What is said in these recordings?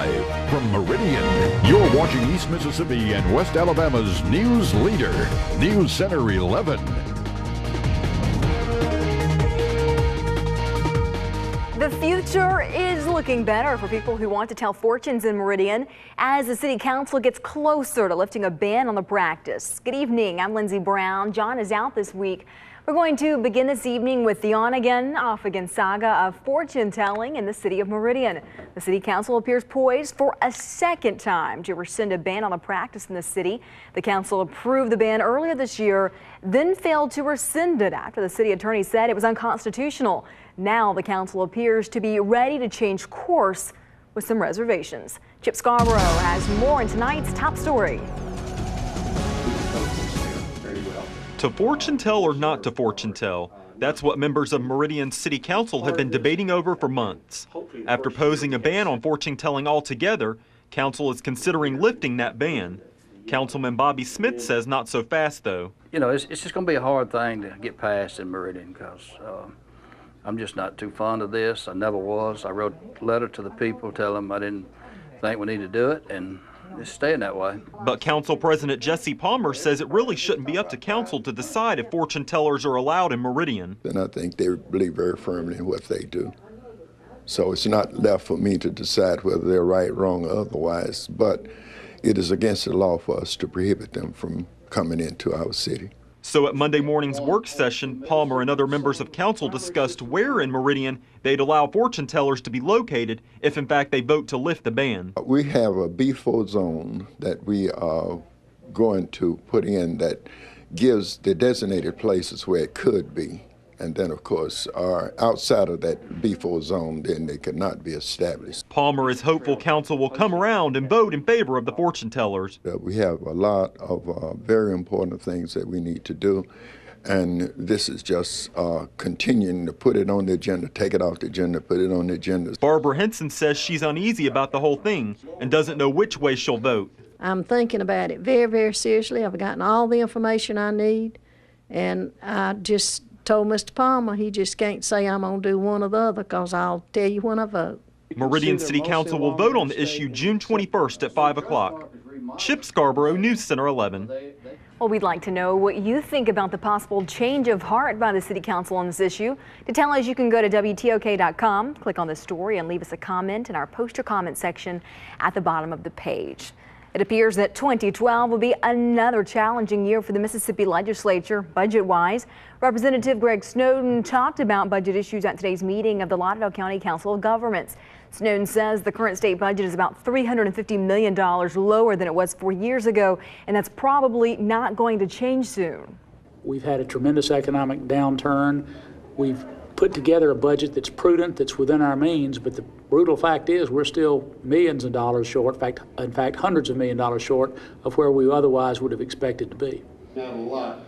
Live from Meridian, you're watching East Mississippi and West Alabama's news leader, News Center 11. The future is looking better for people who want to tell fortunes in Meridian as the City Council gets closer to lifting a ban on the practice. Good evening, I'm Lindsey Brown. John is out this week. We're going to begin this evening with the on-again, off-again saga of fortune telling in the city of Meridian. The City Council appears poised for a second time to rescind a ban on the practice in the city. The council approved the ban earlier this year, then failed to rescind it after the city attorney said it was unconstitutional. Now the council appears to be ready to change course with some reservations. Chip Scarborough has more in tonight's top story. To fortune tell or not to fortune tell, that's what members of Meridian City Council have been debating over for months. After posing a ban on fortune telling altogether, council is considering lifting that ban. Councilman Bobby Smith says not so fast, though. You know, it's just going to be a hard thing to get past in Meridian because I'm just not too fond of this. I never was. I wrote a letter to the people telling them I didn't think we need to do it, and it's staying that way. But Council President Jesse Palmer says it really shouldn't be up to council to decide if fortune tellers are allowed in Meridian. And I think they believe very firmly in what they do. So it's not left for me to decide whether they're right, wrong, or otherwise, but it is against the law for us to prohibit them from coming into our city. So at Monday morning's work session, Palmer and other members of council discussed where in Meridian they'd allow fortune tellers to be located if in fact they vote to lift the ban. We have a B4 zone that we are going to put in that gives the designated places where it could be. And then, of course, outside of that B4 zone, then they could not be established. Palmer is hopeful council will come around and vote in favor of the fortune tellers. We have a lot of very important things that we need to do, and this is just continuing to put it on the agenda, take it off the agenda, put it on the agenda. Barbara Henson says she's uneasy about the whole thing and doesn't know which way she'll vote. I'm thinking about it very, very seriously. I've gotten all the information I need, and I just told Mr. Palmer he just can't say I'm going to do one or the other because I'll tell you when I vote. Meridian City Council will vote on the issue June 21st at 5 o'clock. Chip Scarborough, News Center 11. Well, we'd like to know what you think about the possible change of heart by the City Council on this issue. To tell us, you can go to WTOK.com, click on the story, and leave us a comment in our post your comment section at the bottom of the page. It appears that 2012 will be another challenging year for the Mississippi legislature, budget-wise. Representative Greg Snowden talked about budget issues at today's meeting of the Lauderdale County Council of Governments. Snowden says the current state budget is about $350 million lower than it was 4 years ago, and that's probably not going to change soon. We've had a tremendous economic downturn. We've put together a budget that's prudent, that's within our means, but the brutal fact is we're still millions of dollars short, in fact hundreds of million dollars short of where we otherwise would have expected to be. We're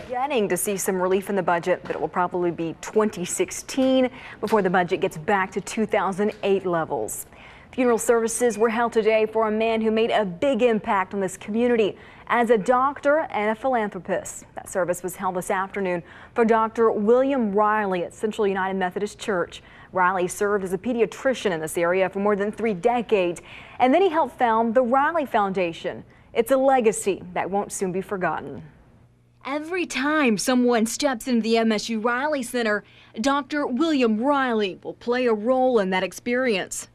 beginning to see some relief in the budget, but it will probably be 2016 before the budget gets back to 2008 levels. Funeral services were held today for a man who made a big impact on this community as a doctor and a philanthropist. That service was held this afternoon for Dr. William Riley at Central United Methodist Church. Riley served as a pediatrician in this area for more than 3 decades, and then he helped found the Riley Foundation. It's a legacy that won't soon be forgotten. Every time someone steps into the MSU Riley Center, Dr. William Riley will play a role in that experience.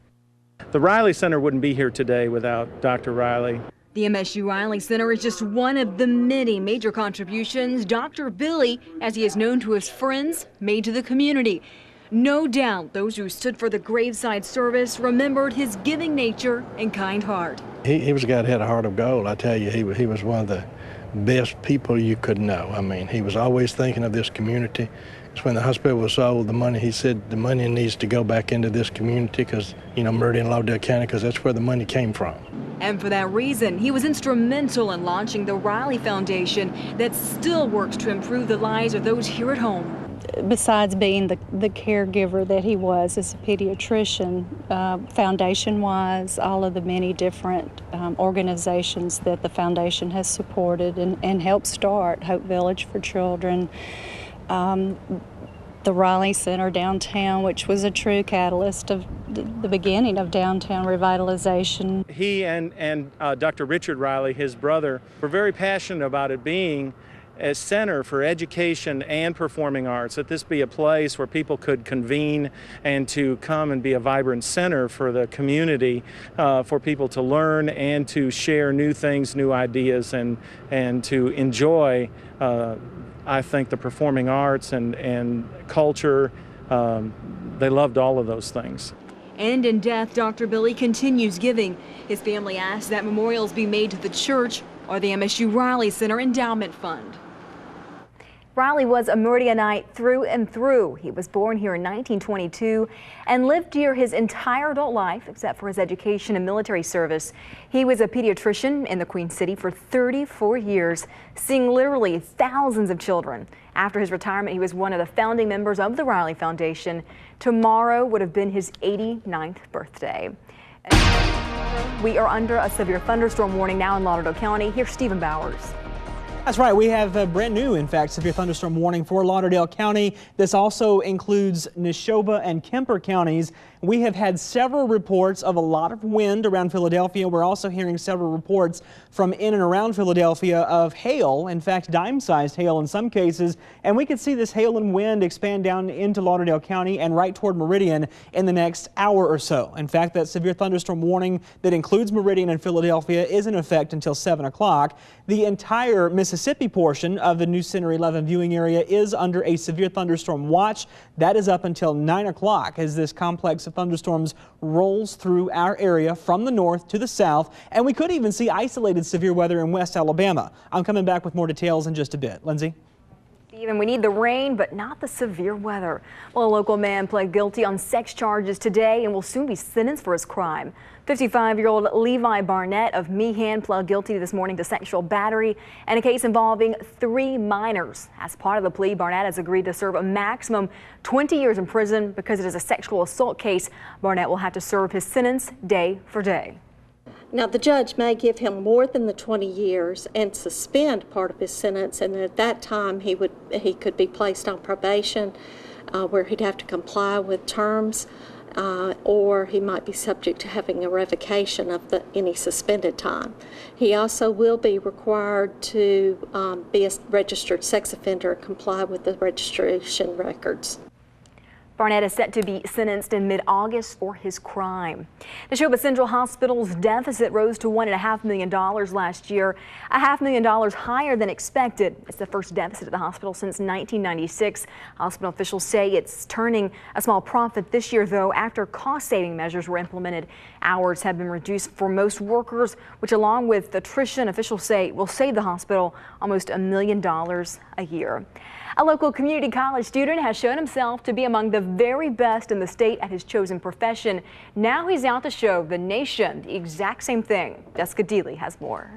The Riley Center wouldn't be here today without Dr. Riley. The MSU Riley Center is just one of the many major contributions Dr. Billy, as he is known to his friends, made to the community. No doubt those who stood for the graveside service remembered his giving nature and kind heart. He was a guy that had a heart of gold. I tell you, he was one of the best people you could know. I mean, he was always thinking of this community. It's when the hospital was sold, the money, he said the money needs to go back into this community because, you know, Meridian, Lauderdale County, because that's where the money came from. And for that reason, he was instrumental in launching the Riley Foundation that still works to improve the lives of those here at home. Besides being the caregiver that he was as a pediatrician, foundation-wise, all of the many different organizations that the foundation has supported and helped start, Hope Village for Children, the Riley Center downtown, which was a true catalyst of the beginning of downtown revitalization. He and Dr. Richard Riley, his brother, were very passionate about it being a center for education and performing arts, that this be a place where people could convene and to come and be a vibrant center for the community, for people to learn and to share new things, new ideas, and to enjoy, I think, the performing arts and culture. They loved all of those things. And in death, Dr. Billy continues giving. His family asks that memorials be made to the church or the MSU Riley Center Endowment Fund. Riley was a Meridianite through and through. He was born here in 1922 and lived here his entire adult life, except for his education and military service. He was a pediatrician in the Queen City for 34 years, seeing literally thousands of children. After his retirement, he was one of the founding members of the Riley Foundation. Tomorrow would have been his 89th birthday. We are under a severe thunderstorm warning now in Lauderdale County. Here's Stephen Bowers. That's right. We have a brand new, in fact, severe thunderstorm warning for Lauderdale County. This also includes Neshoba and Kemper counties. We have had several reports of a lot of wind around Philadelphia. We're also hearing several reports from in and around Philadelphia of hail, in fact, dime-sized hail in some cases. And we could see this hail and wind expand down into Lauderdale County and right toward Meridian in the next hour or so. In fact, that severe thunderstorm warning that includes Meridian and Philadelphia is in effect until 7 o'clock. The entire Mississippi portion of the News Center 11 viewing area is under a severe thunderstorm watch. That is up until 9 o'clock as this complex of thunderstorms rolls through our area from the north to the south, and we could even see isolated severe weather in West Alabama. I'm coming back with more details in just a bit. Lindsay? Stephen, we need the rain, but not the severe weather. Well, a local man pled guilty on sex charges today and will soon be sentenced for his crime. 55-year-old Levi Barnett of Meehan pled guilty this morning to sexual battery and a case involving 3 minors. As part of the plea, Barnett has agreed to serve a maximum 20 years in prison. Because it is a sexual assault case, Barnett will have to serve his sentence day for day. Now, the judge may give him more than the 20 years and suspend part of his sentence, and at that time he could be placed on probation where he'd have to comply with terms, or he might be subject to having a revocation of any suspended time. He also will be required to be a registered sex offender and comply with the registration records. Barnett is set to be sentenced in mid-August for his crime. Neshoba Central Hospital's deficit rose to $1.5 million last year, $500,000 higher than expected. It's the first deficit at the hospital since 1996. Hospital officials say it's turning a small profit this year, though, after cost-saving measures were implemented. Hours have been reduced for most workers, which, along with attrition, officials say will save the hospital almost $1 million a year. A local community college student has shown himself to be among the very best in the state at his chosen profession. Now he's out to show the nation the exact same thing. Jessica Deely has more.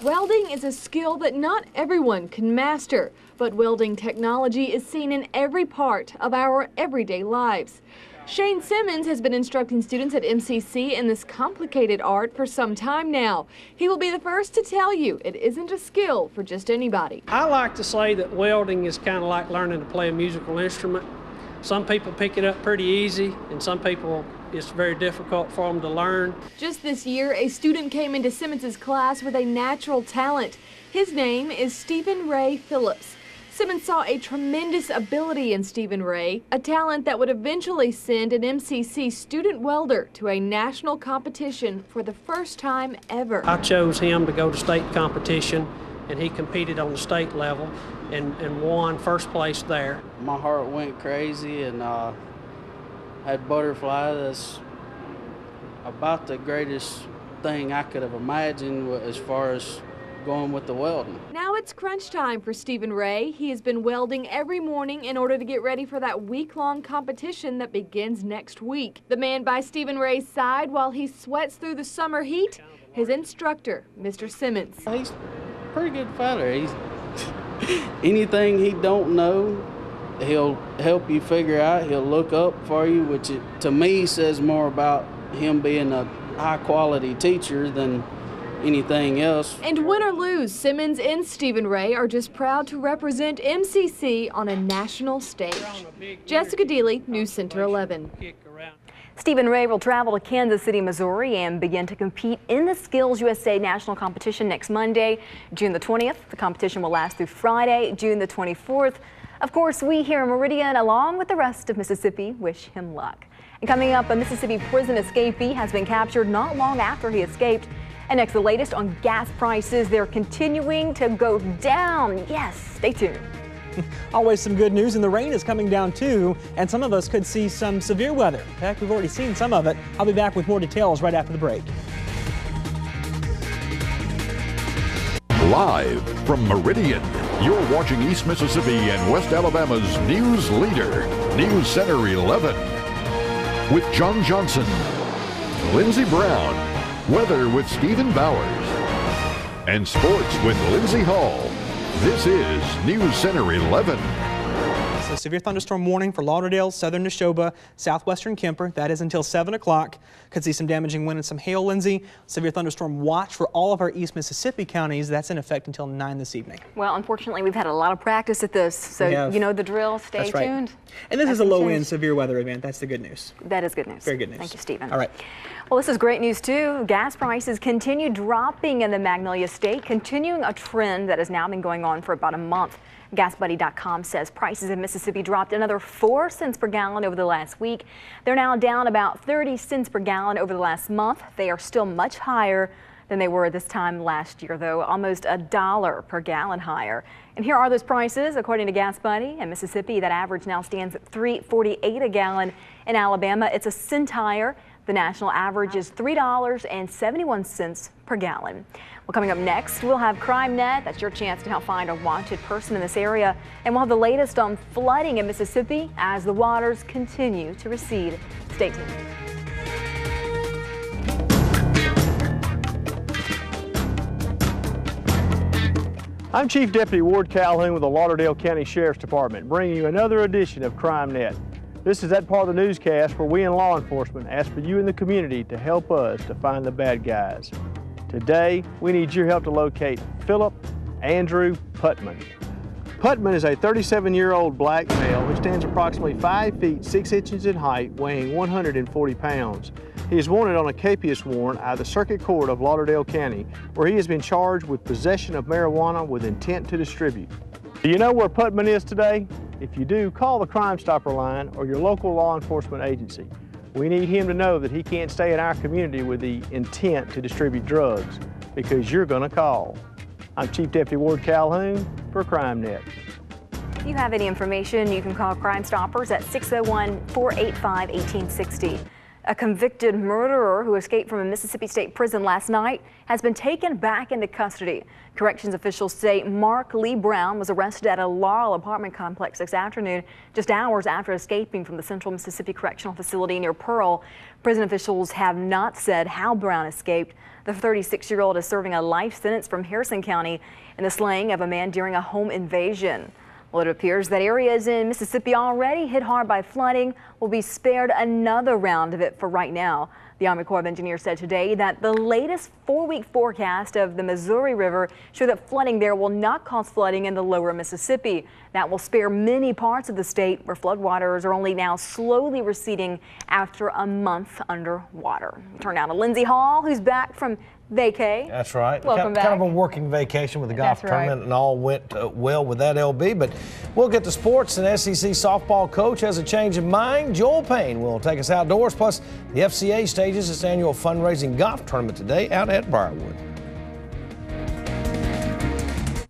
Welding is a skill that not everyone can master, but welding technology is seen in every part of our everyday lives. Shane Simmons has been instructing students at MCC in this complicated art for some time now. He will be the first to tell you it isn't a skill for just anybody. I like to say that welding is kind of like learning to play a musical instrument. Some people pick it up pretty easy, and some people it's very difficult for them to learn. Just this year, a student came into Simmons' class with a natural talent. His name is Stephen Ray Phillips. Simmons saw a tremendous ability in Stephen Ray, a talent that would eventually send an MCC student welder to a national competition for the first time ever. I chose him to go to state competition, and he competed on the state level and won first place there. My heart went crazy, and had butterflies. That's about the greatest thing I could have imagined as far as going with the welding. Now it's crunch time for Stephen Ray. He has been welding every morning in order to get ready for that week-long competition that begins next week. The man by Stephen Ray's side while he sweats through the summer heat, his instructor, Mr. Simmons. He's a pretty good fighter. He's anything he don't know, he'll help you figure out. He'll look up for you, which to me says more about him being a high-quality teacher than anything else. And win or lose, Simmons and Stephen Ray are just proud to represent MCC on a national stage. Jessica Deely, News Center 11. Stephen Ray will travel to Kansas City, Missouri and begin to compete in the Skills USA National Competition next Monday, June the 20th. The competition will last through Friday, June the 24th. Of course, we here in Meridian, along with the rest of Mississippi, wish him luck. And coming up, a Mississippi prison escapee has been captured not long after he escaped. And next, the latest on gas prices. They're continuing to go down. Yes, stay tuned. Always some good news, and the rain is coming down too, and some of us could see some severe weather. In fact, we've already seen some of it. I'll be back with more details right after the break. Live from Meridian, you're watching East Mississippi and West Alabama's news leader, News Center 11. With John Johnson, Lindsey Brown, weather with Stephen Bowers, and sports with Lindsey Hall. This is News Center 11. So severe thunderstorm warning for Lauderdale, southern Neshoba, southwestern Kemper. That is until 7 o'clock. Could see some damaging wind and some hail, Lindsey. Severe thunderstorm watch for all of our East Mississippi counties. That's in effect until 9 this evening. Well, unfortunately, we've had a lot of practice at this, so you know the drill. Stay tuned. And this is a low-wind severe weather event. That's the good news. That is good news. Very good news. Thank you, Stephen. All right. Well, this is great news, too. Gas prices continue dropping in the Magnolia State, continuing a trend that has now been going on for about a month. GasBuddy.com says prices in Mississippi dropped another 4 cents per gallon over the last week. They're now down about 30 cents per gallon over the last month. They are still much higher than they were this time last year, though, almost $1 per gallon higher. And here are those prices, according to GasBuddy. In Mississippi, that average now stands at $3.48 a gallon. In Alabama, it's a cent higher. The national average is $3.71 per gallon. Well, coming up next, we'll have CrimeNet. That's your chance to help find a wanted person in this area. And we'll have the latest on flooding in Mississippi as the waters continue to recede. Stay tuned. I'm Chief Deputy Ward Calhoun with the Lauderdale County Sheriff's Department, bringing you another edition of CrimeNet. This is that part of the newscast where we in law enforcement ask for you in the community to help us to find the bad guys. Today, we need your help to locate Philip Andrew Putman. Putman is a 37-year-old black male who stands approximately 5 feet 6 inches in height, weighing 140 pounds. He is wanted on a capious warrant out of the Circuit Court of Lauderdale County, where he has been charged with possession of marijuana with intent to distribute. Do you know where Putman is today? If you do, call the Crime Stopper line or your local law enforcement agency. We need him to know that he can't stay in our community with the intent to distribute drugs, because you're going to call. I'm Chief Deputy Ward Calhoun for CrimeNet. If you have any information, you can call Crime Stoppers at 601-485-1860. A convicted murderer who escaped from a Mississippi State prison last night has been taken back into custody. Corrections officials say Mark Lee Brown was arrested at a Laurel apartment complex this afternoon, just hours after escaping from the Central Mississippi Correctional Facility near Pearl. Prison officials have not said how Brown escaped. The 36-year-old is serving a life sentence from Harrison County in the slaying of a man during a home invasion. Well, it appears that areas in Mississippi already hit hard by flooding will be spared another round of it for right now. The Army Corps of Engineers said today that the latest 4-week forecast of the Missouri River show that flooding there will not cause flooding in the lower Mississippi. That will spare many parts of the state where floodwaters are only now slowly receding after a month underwater. Turn now to Lindsey Hall, who's back from vacay. That's right. Welcome back. Kind of a working vacation with the golf tournament, and all went well with that, LB. But we'll get to sports. An SEC softball coach has a change of mind. Joel Payne will take us outdoors. Plus, the FCA stages its annual fundraising golf tournament today out at Briarwood.